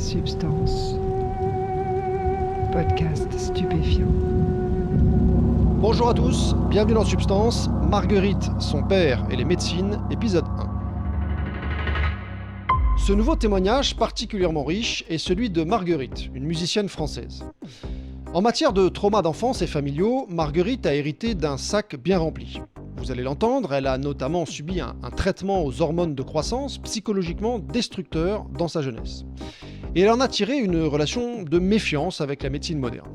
Substance. Podcast stupéfiant. Bonjour à tous, bienvenue dans Substance, Marguerite, son père et les médecines, épisode 1. Ce nouveau témoignage particulièrement riche est celui de Marguerite, une musicienne française. En matière de traumas d'enfance et familiaux, Marguerite a hérité d'un sac bien rempli. Vous allez l'entendre, elle a notamment subi un traitement aux hormones de croissance psychologiquement destructeur dans sa jeunesse. Et elle en a tiré une relation de méfiance avec la médecine moderne.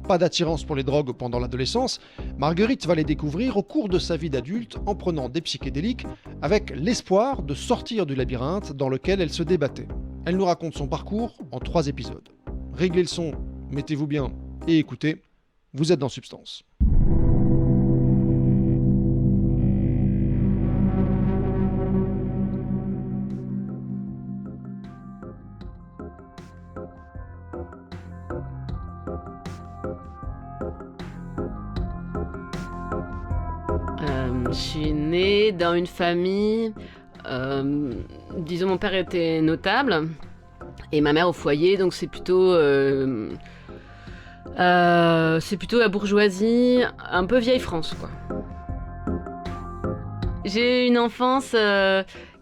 Pas d'attirance pour les drogues pendant l'adolescence, Marguerite va les découvrir au cours de sa vie d'adulte en prenant des psychédéliques avec l'espoir de sortir du labyrinthe dans lequel elle se débattait. Elle nous raconte son parcours en 3 épisodes. Réglez le son, mettez-vous bien et écoutez, vous êtes dans Substance. Je suis née dans une famille, disons mon père était notable et ma mère au foyer, donc c'est plutôt la bourgeoisie, un peu vieille France, quoi. J'ai eu une enfance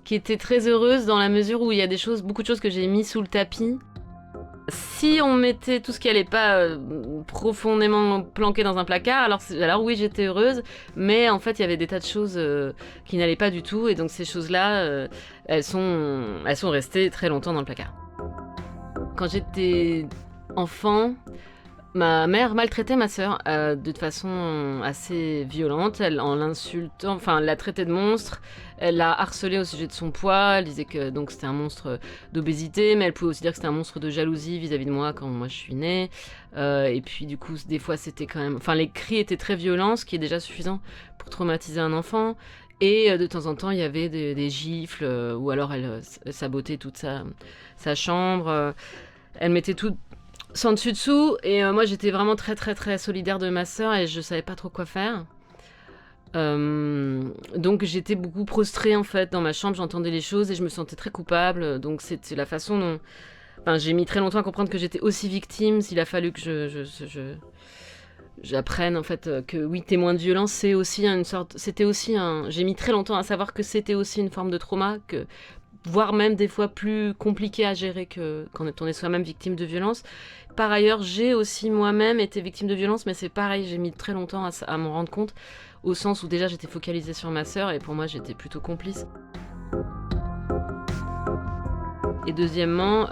qui était très heureuse dans la mesure où il y a beaucoup de choses que j'ai mis sous le tapis. Si on mettait tout ce qui allait pas profondément planqué dans un placard, alors oui, j'étais heureuse, mais en fait, il y avait des tas de choses qui n'allaient pas du tout, et donc ces choses-là, elles sont restées très longtemps dans le placard. Quand j'étais enfant, ma mère maltraitait ma sœur de façon assez violente, elle la traitait de monstre, elle l'a harcelée au sujet de son poids, elle disait que donc c'était un monstre d'obésité, mais elle pouvait aussi dire que c'était un monstre de jalousie vis-à-vis de moi quand moi je suis née. Et puis du coup, des fois c'était quand même... Enfin, les cris étaient très violents, ce qui est déjà suffisant pour traumatiser un enfant. Et de temps en temps, il y avait des gifles, ou alors elle sabotait toute sa chambre. Elle mettait tout sans dessus-dessous, et moi j'étais vraiment très très très solidaire de ma sœur et je savais pas trop quoi faire. Donc j'étais beaucoup prostrée en fait dans ma chambre, j'entendais les choses et je me sentais très coupable. Donc c'était la façon dont... Enfin, j'ai mis très longtemps à comprendre que j'étais aussi victime, s'il a fallu que j'apprenne en fait que oui, témoin de violence, c'est aussi j'ai mis très longtemps à savoir que c'était aussi une forme de trauma, voire même des fois plus compliqué à gérer que quand on est soi-même victime de violence. Par ailleurs, j'ai aussi moi-même été victime de violence, mais c'est pareil, j'ai mis très longtemps à m'en rendre compte, au sens où déjà j'étais focalisée sur ma sœur et pour moi j'étais plutôt complice. Et deuxièmement,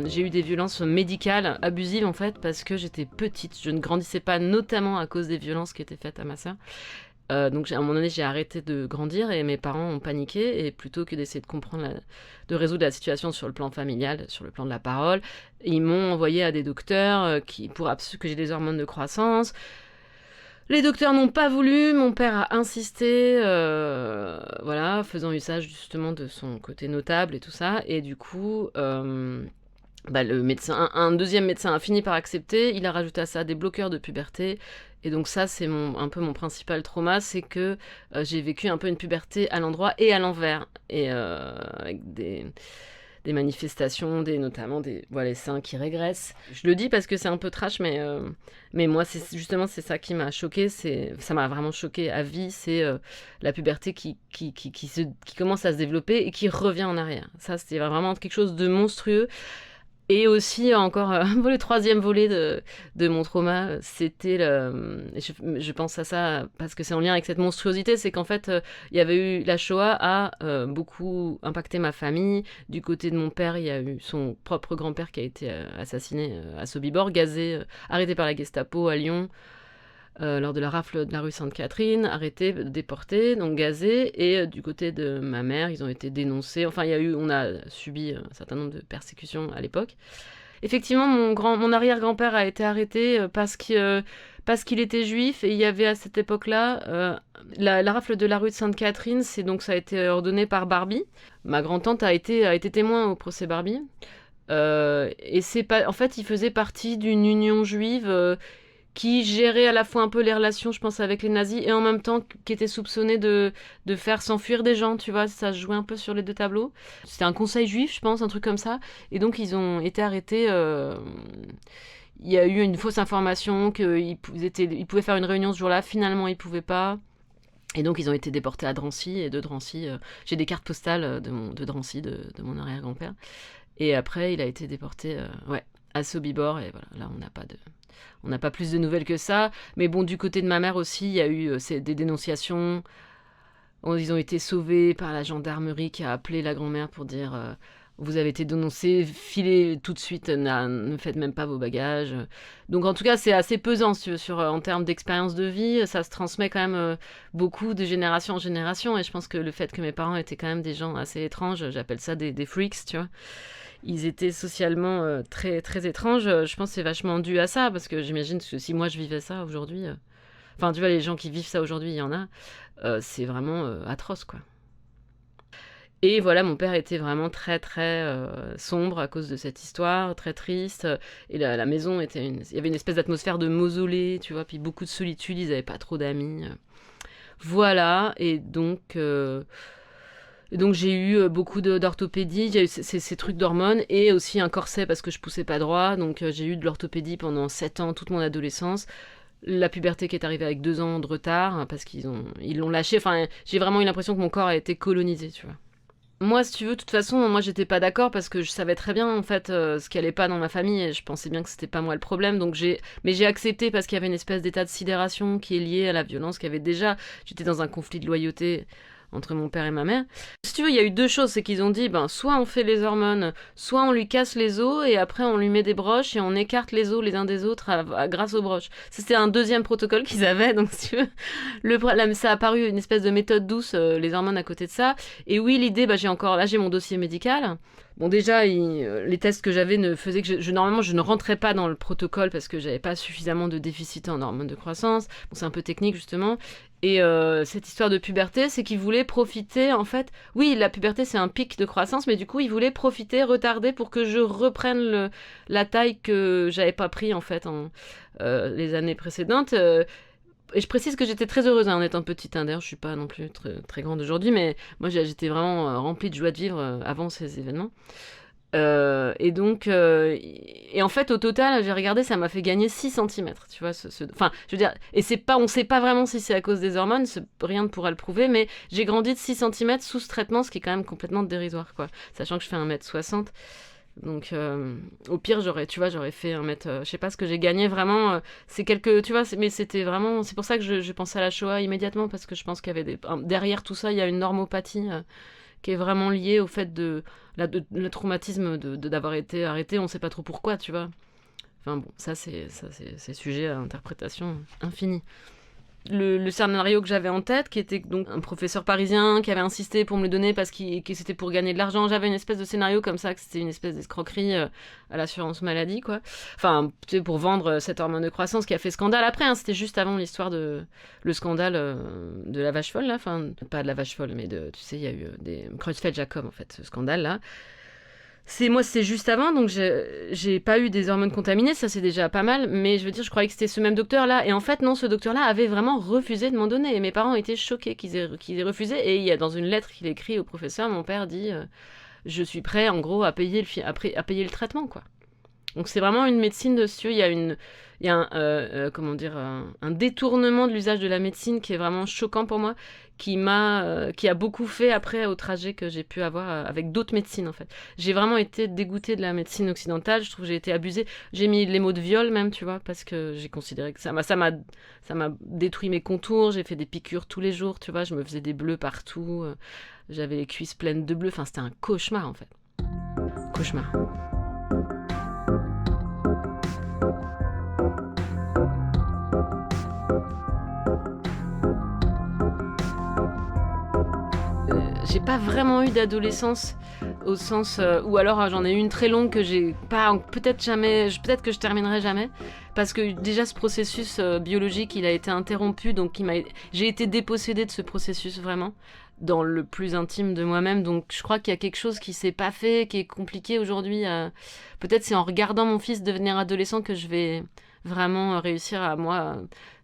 j'ai eu des violences médicales abusives en fait parce que j'étais petite, je ne grandissais pas, notamment à cause des violences qui étaient faites à ma sœur. Donc à un moment donné, j'ai arrêté de grandir et mes parents ont paniqué, et plutôt que d'essayer de résoudre la situation sur le plan familial, sur le plan de la parole, ils m'ont envoyé à des docteurs que j'ai des hormones de croissance. Les docteurs n'ont pas voulu, mon père a insisté, faisant usage justement de son côté notable et tout ça, et du coup... le médecin, un deuxième médecin a fini par accepter, il a rajouté à ça des bloqueurs de puberté, et donc ça c'est un peu mon principal trauma, c'est que j'ai vécu un peu une puberté à l'endroit et à l'envers, et avec des manifestations, notamment les seins qui régressent. Je le dis parce que c'est un peu trash, mais moi c'est ça qui m'a choquée, ça m'a vraiment choquée à vie, c'est la puberté qui commence à se développer et qui revient en arrière. Ça c'était vraiment quelque chose de monstrueux. Et aussi, encore, le troisième volet de mon trauma, c'était je pense à ça parce que c'est en lien avec cette monstruosité, c'est qu'en fait, il y avait eu la Shoah a beaucoup impacté ma famille. Du côté de mon père, il y a eu son propre grand-père qui a été assassiné à Sobibor, gazé, arrêté par la Gestapo à Lyon. Lors de la rafle de la rue Sainte-Catherine, arrêtés, déportés, donc gazés, et du côté de ma mère, ils ont été dénoncés. Enfin, on a subi un certain nombre de persécutions à l'époque. Effectivement, mon arrière-grand-père a été arrêté parce qu'il était juif, et il y avait à cette époque-là la rafle de la rue de Sainte-Catherine, ça a été ordonné par Barbie. Ma grand-tante a été témoin au procès Barbie. Et en fait, il faisait partie d'une union juive qui gérait à la fois un peu les relations, je pense, avec les nazis, et en même temps qui était soupçonné de faire s'enfuir des gens, tu vois, ça se jouait un peu sur les deux tableaux. C'était un conseil juif, je pense, un truc comme ça, et donc ils ont été arrêtés. Il y a eu une fausse information qu'ils pouvaient faire une réunion ce jour-là, finalement ils pouvaient pas. Et donc, ils ont été déportés à Drancy. Et de Drancy, j'ai des cartes postales de Drancy, de mon arrière-grand-père. Et après, il a été déporté à Sobibor. Et voilà, là, on n'a pas plus de nouvelles que ça. Mais bon, du côté de ma mère aussi, il y a eu des dénonciations. Ils ont été sauvés par la gendarmerie qui a appelé la grand-mère pour dire vous avez été dénoncés, filez tout de suite, ne faites même pas vos bagages. Donc en tout cas, c'est assez pesant si tu veux, en termes d'expérience de vie. Ça se transmet quand même beaucoup de génération en génération. Et je pense que le fait que mes parents étaient quand même des gens assez étranges, j'appelle ça des freaks, tu vois. Ils étaient socialement très, très étranges. Je pense que c'est vachement dû à ça, parce que j'imagine que si moi je vivais ça aujourd'hui, enfin tu vois, les gens qui vivent ça aujourd'hui, il y en a, c'est vraiment atroce, quoi. Et voilà, mon père était vraiment très très sombre à cause de cette histoire, très triste. Et la maison il y avait une espèce d'atmosphère de mausolée, tu vois, puis beaucoup de solitude, ils n'avaient pas trop d'amis. Voilà, et donc j'ai eu beaucoup d'orthopédie, j'ai eu ces trucs d'hormones et aussi un corset parce que je poussais pas droit. Donc j'ai eu de l'orthopédie pendant 7 ans, toute mon adolescence. La puberté qui est arrivée avec 2 ans de retard hein, parce qu'ils l'ont lâché. Enfin, j'ai vraiment eu l'impression que mon corps a été colonisé, tu vois. Moi, si tu veux, de toute façon, moi j'étais pas d'accord parce que je savais très bien en fait ce qui allait pas dans ma famille et je pensais bien que c'était pas moi le problème. Mais j'ai accepté parce qu'il y avait une espèce d'état de sidération qui est lié à la violence qu'il y avait déjà. J'étais dans un conflit de loyauté entre mon père et ma mère. Si tu veux, il y a eu 2 choses, c'est qu'ils ont dit, soit on fait les hormones, soit on lui casse les os et après on lui met des broches et on écarte les os les uns des autres grâce aux broches. C'était un deuxième protocole qu'ils avaient, donc si tu veux, ça a paru une espèce de méthode douce, les hormones à côté de ça. Et oui, l'idée, j'ai mon dossier médical. Bon, déjà, les tests que j'avais ne faisaient que normalement, je ne rentrais pas dans le protocole parce que j'avais pas suffisamment de déficit en hormones de croissance. Bon, c'est un peu technique, justement. Et cette histoire de puberté, c'est qu'ils voulaient profiter, en fait. Oui, la puberté, c'est un pic de croissance, mais du coup, ils voulaient profiter, retarder pour que je reprenne la taille que j'avais pas pris, en fait, les années précédentes. Et je précise que j'étais très heureuse en étant petite. D'ailleurs, je suis pas non plus très, très grande aujourd'hui, mais moi, j'étais vraiment remplie de joie de vivre avant ces événements. Et en fait, au total, j'ai regardé, ça m'a fait gagner 6 centimètres, tu vois. Enfin, je veux dire, et on sait pas vraiment si c'est à cause des hormones, rien ne pourra le prouver, mais j'ai grandi de 6 centimètres sous ce traitement, ce qui est quand même complètement dérisoire, quoi. Sachant que je fais 1m60. Donc, au pire, j'aurais fait 1 mètre. Je sais pas ce que j'ai gagné vraiment. C'est quelques. Tu vois, mais c'était vraiment. C'est pour ça que je pensais à la Shoah immédiatement, parce que je pense qu'il y avait derrière tout ça, il y a une normopathie qui est vraiment liée au fait le traumatisme d'avoir été arrêté. On sait pas trop pourquoi, tu vois. Enfin bon, ça, c'est sujet à interprétation infinie. Le scénario que j'avais en tête, qui était donc un professeur parisien qui avait insisté pour me le donner parce que c'était pour gagner de l'argent. J'avais une espèce de scénario comme ça, que c'était une espèce d'escroquerie à l'assurance maladie, quoi. Enfin, tu sais, pour vendre cette hormone de croissance qui a fait scandale après. C'était juste avant l'histoire le scandale de la vache folle, là. Enfin, pas de la vache folle, mais tu sais, il y a eu des Creutzfeldt-Jakob, en fait, ce scandale-là. C'est juste avant, donc j'ai pas eu des hormones contaminées, ça c'est déjà pas mal, mais je veux dire, je croyais que c'était ce même docteur-là, et en fait non, ce docteur-là avait vraiment refusé de m'en donner, et mes parents étaient choqués qu'ils aient refusé, et il y a dans une lettre qu'il écrit au professeur, mon père dit je suis prêt en gros à payer le traitement, quoi. Donc c'est vraiment une médecine de il y a un détournement de l'usage de la médecine qui est vraiment choquant pour moi, qui a beaucoup fait après au trajet que j'ai pu avoir avec d'autres médecines en fait. J'ai vraiment été dégoûtée de la médecine occidentale, je trouve que j'ai été abusée. J'ai mis les mots de viol même, tu vois, parce que j'ai considéré que ça m'a détruit mes contours, j'ai fait des piqûres tous les jours, tu vois, je me faisais des bleus partout, j'avais les cuisses pleines de bleus, enfin c'était un cauchemar en fait. Cauchemar. J'ai pas vraiment eu d'adolescence au sens ou alors j'en ai eu une très longue que j'ai pas peut-être que je terminerai jamais parce que déjà ce processus biologique il a été interrompu donc j'ai été dépossédée de ce processus vraiment dans le plus intime de moi-même, donc je crois qu'il y a quelque chose qui s'est pas fait, qui est compliqué aujourd'hui. Peut-être c'est en regardant mon fils devenir adolescent que je vais vraiment réussir à, moi,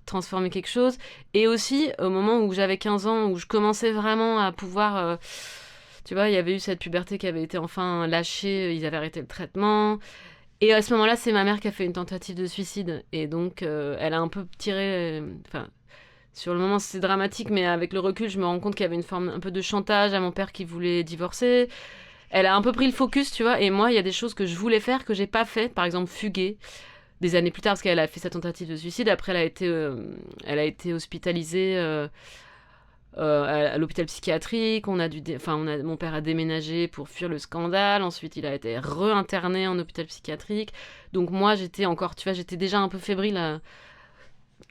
transformer quelque chose. Et aussi, au moment où j'avais 15 ans, où je commençais vraiment à pouvoir... tu vois, il y avait eu cette puberté qui avait été enfin lâchée, ils avaient arrêté le traitement. Et à ce moment-là, c'est ma mère qui a fait une tentative de suicide. Et donc, elle a un peu tiré... Enfin, sur le moment, c'est dramatique, mais avec le recul, je me rends compte qu'il y avait une forme un peu de chantage à mon père qui voulait divorcer. Elle a un peu pris le focus, tu vois. Et moi, il y a des choses que je voulais faire que j'ai pas fait. Par exemple, fuguer. Des années plus tard, parce qu'elle a fait sa tentative de suicide. Après, elle a été hospitalisée à l'hôpital psychiatrique. Mon père a déménagé pour fuir le scandale. Ensuite, il a été réinterné en hôpital psychiatrique. Donc moi, j'étais encore, tu vois, j'étais déjà un peu fébrile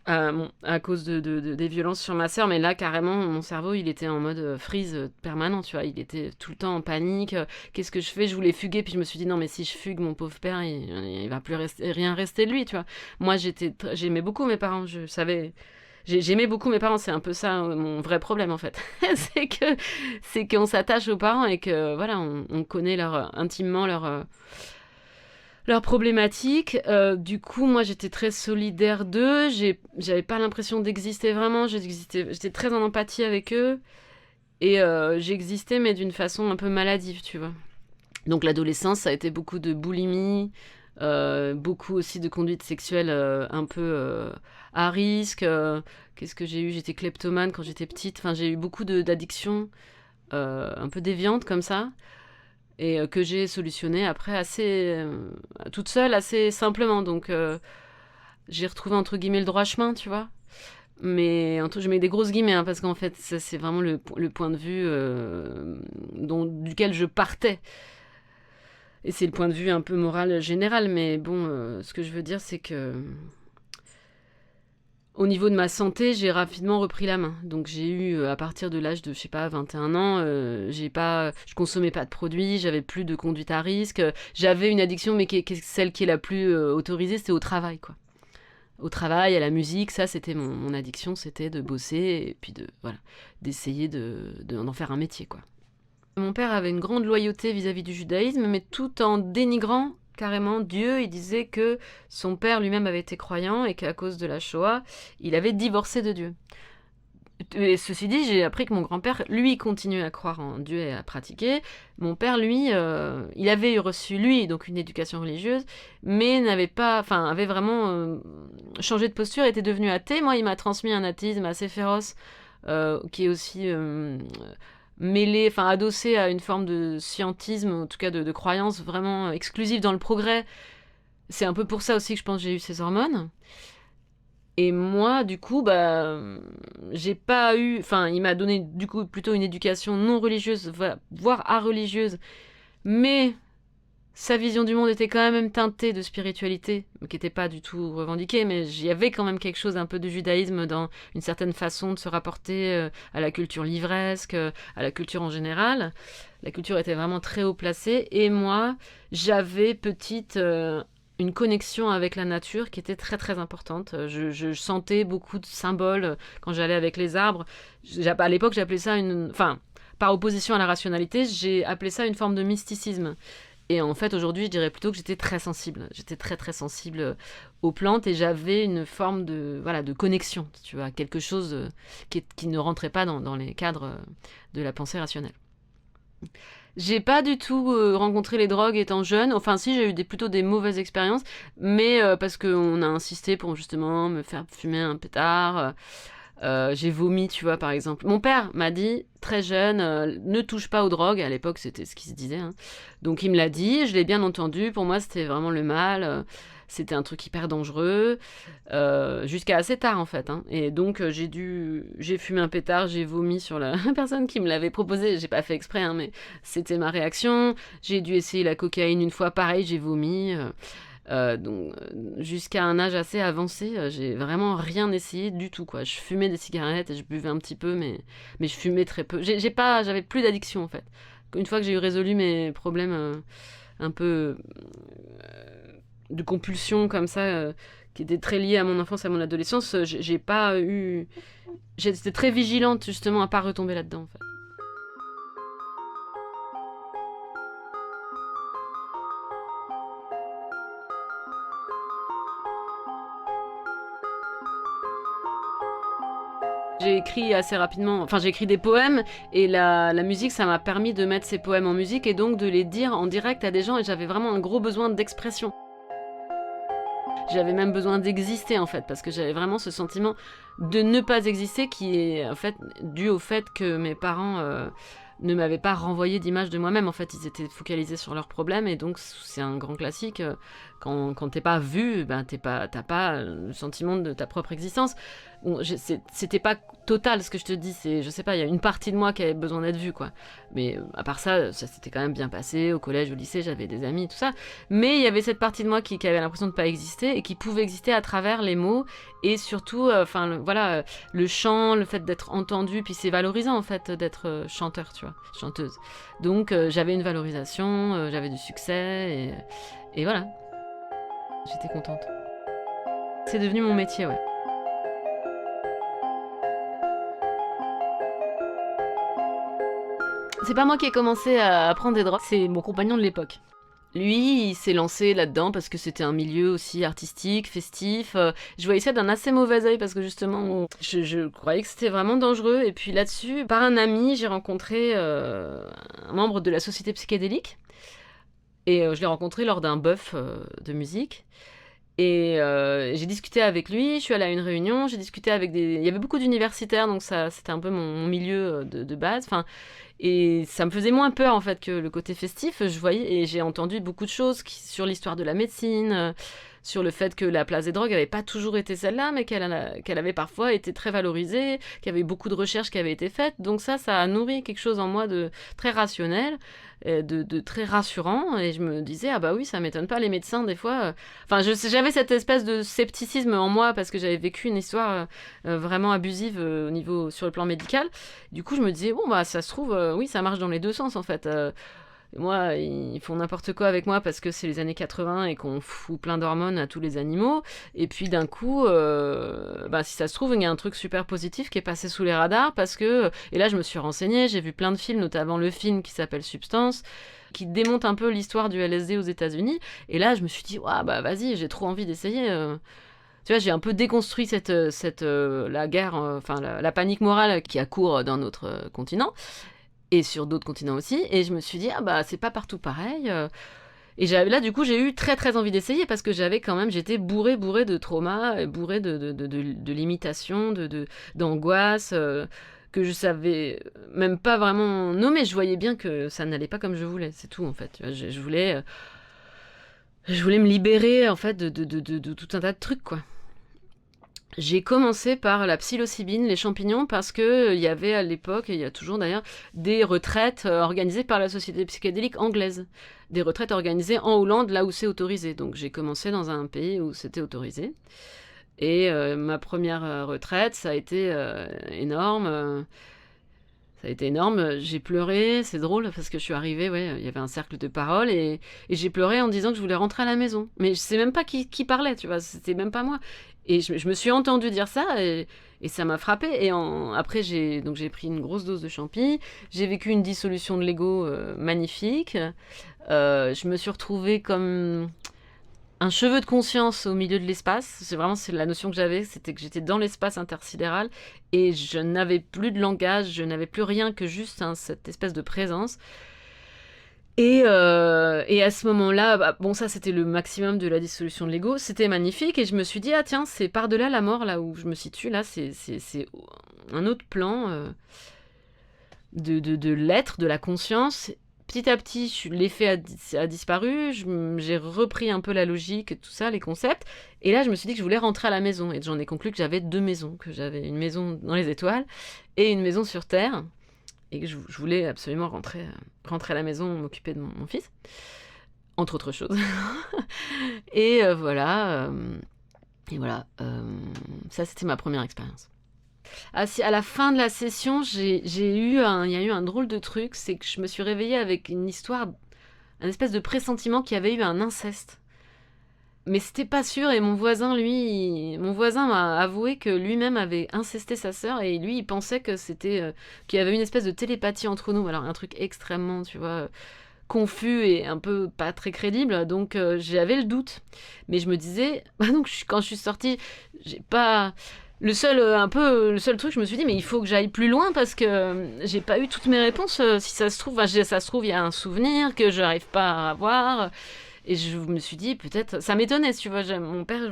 à cause des violences sur ma sœur. Mais là, carrément, mon cerveau, il était en mode freeze permanent, tu vois. Il était tout le temps en panique. Qu'est-ce que je fais? Je voulais fuguer, puis je me suis dit, non, mais si je fugue, mon pauvre père, il va plus rien rester de lui, tu vois. Moi, j'aimais beaucoup mes parents. Je savais... J'aimais beaucoup mes parents, c'est un peu ça mon vrai problème en fait. c'est qu'on s'attache aux parents et que voilà, on connaît intimement leurs problématiques. Du coup, moi j'étais très solidaire d'eux, j'avais pas l'impression d'exister vraiment, j'étais très en empathie avec eux et j'existais mais d'une façon un peu maladive, tu vois. Donc l'adolescence, ça a été beaucoup de boulimie, beaucoup aussi de conduite sexuelle un peu à risque. Qu'est-ce que j'ai eu? J'étais kleptomane quand j'étais petite. Enfin, j'ai eu beaucoup d'addictions un peu déviantes comme ça. Et que j'ai solutionné après assez toute seule, assez simplement. Donc j'ai retrouvé entre guillemets le droit chemin, tu vois. Mais je mets des grosses guillemets hein, parce qu'en fait, ça, c'est vraiment le point de vue duquel je partais. Et c'est le point de vue un peu moral général, mais bon, ce que je veux dire, c'est que au niveau de ma santé, j'ai rapidement repris la main. Donc j'ai eu, à partir de l'âge de, je sais pas, 21 ans, je consommais pas de produits, j'avais plus de conduite à risque. J'avais une addiction, mais celle qui est la plus autorisée, c'était au travail, quoi. Au travail, à la musique, ça, c'était mon addiction, c'était de bosser et puis d'essayer d'en faire un métier, quoi. Mon père avait une grande loyauté vis-à-vis du judaïsme, mais tout en dénigrant carrément Dieu. Il disait que son père lui-même avait été croyant et qu'à cause de la Shoah, il avait divorcé de Dieu. Et ceci dit, j'ai appris que mon grand-père, lui, continuait à croire en Dieu et à pratiquer. Mon père, lui, il avait reçu, lui, donc une éducation religieuse, mais avait vraiment changé de posture, était devenu athée. Moi, il m'a transmis un athéisme assez féroce, qui est aussi mêlé, enfin adossé à une forme de scientisme, en tout cas de croyance vraiment exclusive dans le progrès. C'est un peu pour ça aussi que je pense que j'ai eu ces hormones. Et moi, du coup, j'ai pas eu... Enfin, il m'a donné, du coup, plutôt une éducation non religieuse, voire religieuse. Mais sa vision du monde était quand même teintée de spiritualité, qui n'était pas du tout revendiquée, mais il y avait quand même quelque chose un peu de judaïsme dans une certaine façon de se rapporter à la culture livresque, à la culture en général. La culture était vraiment très haut placée. Et moi, j'avais petite... une connexion avec la nature qui était très très importante. Je sentais beaucoup de symboles quand j'allais avec les arbres. À l'époque, j'appelais ça Enfin, par opposition à la rationalité, j'ai appelé ça une forme de mysticisme. Et en fait, aujourd'hui, je dirais plutôt que j'étais très sensible. J'étais très très sensible aux plantes et j'avais une forme de connexion, tu vois, quelque chose qui ne rentrait pas dans les cadres de la pensée rationnelle. J'ai pas du tout rencontré les drogues étant jeune. Enfin, si, j'ai eu plutôt des mauvaises expériences, mais parce qu'on a insisté pour justement me faire fumer un pétard. J'ai vomi, tu vois, par exemple. Mon père m'a dit, très jeune, ne touche pas aux drogues. À l'époque, c'était ce qui se disait. Hein. Donc, il me l'a dit, je l'ai bien entendu. Pour moi, c'était vraiment le mal. C'était un truc hyper dangereux. Jusqu'à assez tard, en fait. Hein. Et donc, j'ai fumé un pétard, j'ai vomi sur la personne qui me l'avait proposé. J'ai pas fait exprès, hein, mais c'était ma réaction. J'ai dû essayer la cocaïne une fois, pareil, j'ai vomi. Jusqu'à un âge assez avancé, j'ai vraiment rien essayé du tout, quoi. Je fumais des cigarettes et je buvais un petit peu, mais je fumais très peu. J'avais plus d'addiction, en fait. Une fois que j'ai eu résolu mes problèmes un peu de compulsion comme ça, qui étaient très liés à mon enfance, à mon adolescence, j'ai pas eu... J'étais très vigilante, justement, à pas retomber là-dedans, en fait. J'ai écrit assez rapidement, enfin j'ai écrit des poèmes et la musique ça m'a permis de mettre ces poèmes en musique et donc de les dire en direct à des gens et j'avais vraiment un gros besoin d'expression. J'avais même besoin d'exister en fait parce que j'avais vraiment ce sentiment de ne pas exister qui est en fait dû au fait que mes parents ne m'avaient pas renvoyé d'image de moi-même. En fait, ils étaient focalisés sur leurs problèmes et donc c'est un grand classique. Quand t'es pas vu, ben t'as pas le sentiment de ta propre existence. Bon, c'était pas total ce que je te dis. C'est, je sais pas, il y a une partie de moi qui avait besoin d'être vue, quoi. Mais à part ça, ça s'était quand même bien passé. Au collège, au lycée, j'avais des amis, tout ça. Mais il y avait cette partie de moi qui avait l'impression de pas exister et qui pouvait exister à travers les mots et surtout, voilà, le chant, le fait d'être entendu. Puis c'est valorisant en fait d'être chanteur, tu vois, chanteuse. Donc j'avais une valorisation, j'avais du succès et voilà. J'étais contente. C'est devenu mon métier, ouais. C'est pas moi qui ai commencé à prendre des drogues, c'est mon compagnon de l'époque. Lui, il s'est lancé là-dedans parce que c'était un milieu aussi artistique, festif. Je voyais ça d'un assez mauvais œil parce que justement, je croyais que c'était vraiment dangereux. Et puis là-dessus, par un ami, j'ai rencontré un membre de la société psychédélique. Et je l'ai rencontré lors d'un bœuf de musique. Et j'ai discuté avec lui, je suis allée à une réunion, j'ai discuté avec des... Il y avait beaucoup d'universitaires, donc ça, c'était un peu mon milieu de base. Enfin, et ça me faisait moins peur en fait que le côté festif. Je voyais et j'ai entendu beaucoup de choses sur l'histoire de la médecine, sur le fait que la place des drogues n'avait pas toujours été celle-là, mais qu'elle avait parfois été très valorisée, qu'il y avait eu beaucoup de recherches qui avaient été faites. Donc ça a nourri quelque chose en moi de très rationnel, de très rassurant. Et je me disais, ah bah oui, ça m'étonne pas, les médecins, des fois... Enfin, j'avais cette espèce de scepticisme en moi parce que j'avais vécu une histoire vraiment abusive sur le plan médical. Du coup, je me disais, bon, bah ça se trouve, oui, ça marche dans les deux sens en fait. Moi, ils font n'importe quoi avec moi parce que c'est les années 80 et qu'on fout plein d'hormones à tous les animaux. Et puis d'un coup, si ça se trouve, il y a un truc super positif qui est passé sous les radars parce que... Et là, je me suis renseignée, j'ai vu plein de films, notamment le film qui s'appelle Substance, qui démonte un peu l'histoire du LSD aux États-Unis. Et là, je me suis dit, ouais, bah vas-y, j'ai trop envie d'essayer. Tu vois, j'ai un peu déconstruit la guerre, la panique morale qui a cours dans notre continent. Et sur d'autres continents aussi, et je me suis dit, ah bah c'est pas partout pareil. Et là, du coup, j'ai eu très très envie d'essayer parce que j'étais bourrée de traumas, bourrée de limitations, d'angoisse, que je savais même pas vraiment nommer. Je voyais bien que ça n'allait pas comme je voulais, c'est tout en fait. Tu vois, je voulais me libérer en fait de tout un tas de trucs, quoi. J'ai commencé par la psilocybine, les champignons, parce que il y avait à l'époque, et il y a toujours d'ailleurs, des retraites organisées par la société psychédélique anglaise. Des retraites organisées en Hollande, là où c'est autorisé. Donc j'ai commencé dans un pays où c'était autorisé. Et ma première retraite, ça a été énorme. Ça a été énorme, j'ai pleuré, c'est drôle parce que je suis arrivée, ouais, il y avait un cercle de parole et j'ai pleuré en disant que je voulais rentrer à la maison. Mais je sais même pas qui parlait, tu vois, c'était même pas moi. Et je me suis entendue dire ça et ça m'a frappée. Et après, j'ai pris une grosse dose de champi, j'ai vécu une dissolution de l'ego magnifique. Je me suis retrouvée comme un cheveu de conscience au milieu de l'espace. C'est la notion que j'avais, c'était que j'étais dans l'espace intersidéral et je n'avais plus de langage, je n'avais plus rien que juste cette espèce de présence. Et à ce moment-là, ça c'était le maximum de la dissolution de l'ego, c'était magnifique et je me suis dit, ah tiens, c'est par-delà la mort là où je me situe, là c'est un autre plan de l'être, de la conscience. Petit à petit, l'effet a disparu, j'ai repris un peu la logique, tout ça, les concepts, et là je me suis dit que je voulais rentrer à la maison, et j'en ai conclu que j'avais deux maisons, que j'avais une maison dans les étoiles et une maison sur Terre, et que je voulais absolument rentrer à la maison, m'occuper de mon fils, entre autres choses. Et voilà, ça c'était ma première expérience. À la fin de la session, il y a eu un drôle de truc, c'est que je me suis réveillée avec une histoire, un espèce de pressentiment qu'il y avait eu un inceste. Mais c'était pas sûr et mon voisin m'a avoué que lui-même avait incesté sa sœur et lui il pensait que qu'il y avait une espèce de télépathie entre nous. Alors un truc extrêmement, tu vois, confus et un peu pas très crédible. Donc j'avais le doute. Mais je me disais, donc quand je suis sortie, j'ai pas Le seul truc, je me suis dit, mais il faut que j'aille plus loin parce que j'ai pas eu toutes mes réponses. Si ça se trouve, il y a un souvenir que je n'arrive pas à avoir. Et je me suis dit, peut-être, ça m'étonnait, tu vois. Mon père, je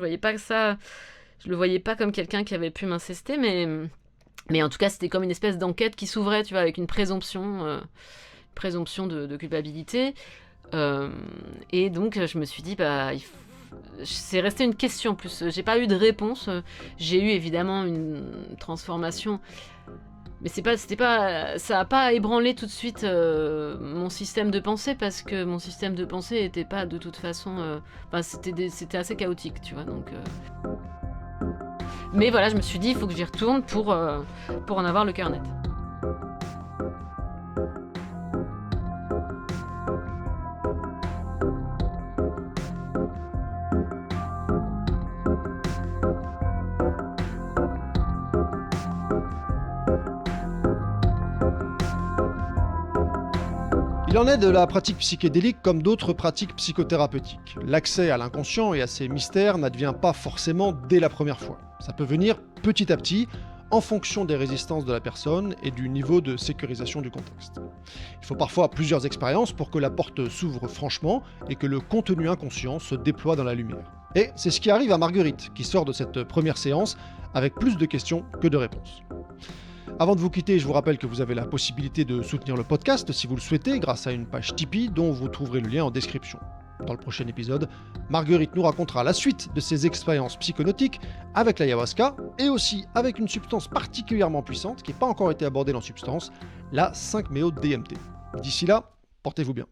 le voyais pas comme quelqu'un qui avait pu m'incester, mais en tout cas, c'était comme une espèce d'enquête qui s'ouvrait, tu vois, avec une présomption de culpabilité. Et donc, je me suis dit, c'est resté une question plus. J'ai pas eu de réponse. J'ai eu évidemment une transformation, mais ça a pas ébranlé tout de suite mon système de pensée parce que mon système de pensée était pas de toute façon. C'était assez chaotique, tu vois. Donc, mais voilà, je me suis dit, il faut que j'y retourne pour en avoir le cœur net. Il en est de la pratique psychédélique comme d'autres pratiques psychothérapeutiques. L'accès à l'inconscient et à ses mystères n'advient pas forcément dès la première fois. Ça peut venir petit à petit, en fonction des résistances de la personne et du niveau de sécurisation du contexte. Il faut parfois plusieurs expériences pour que la porte s'ouvre franchement et que le contenu inconscient se déploie dans la lumière. Et c'est ce qui arrive à Marguerite, qui sort de cette première séance avec plus de questions que de réponses. Avant de vous quitter, je vous rappelle que vous avez la possibilité de soutenir le podcast si vous le souhaitez grâce à une page Tipeee dont vous trouverez le lien en description. Dans le prochain épisode, Marguerite nous racontera la suite de ses expériences psychonautiques avec l'ayahuasca et aussi avec une substance particulièrement puissante qui n'a pas encore été abordée dans Substance, la 5-MeO-DMT. D'ici là, portez-vous bien.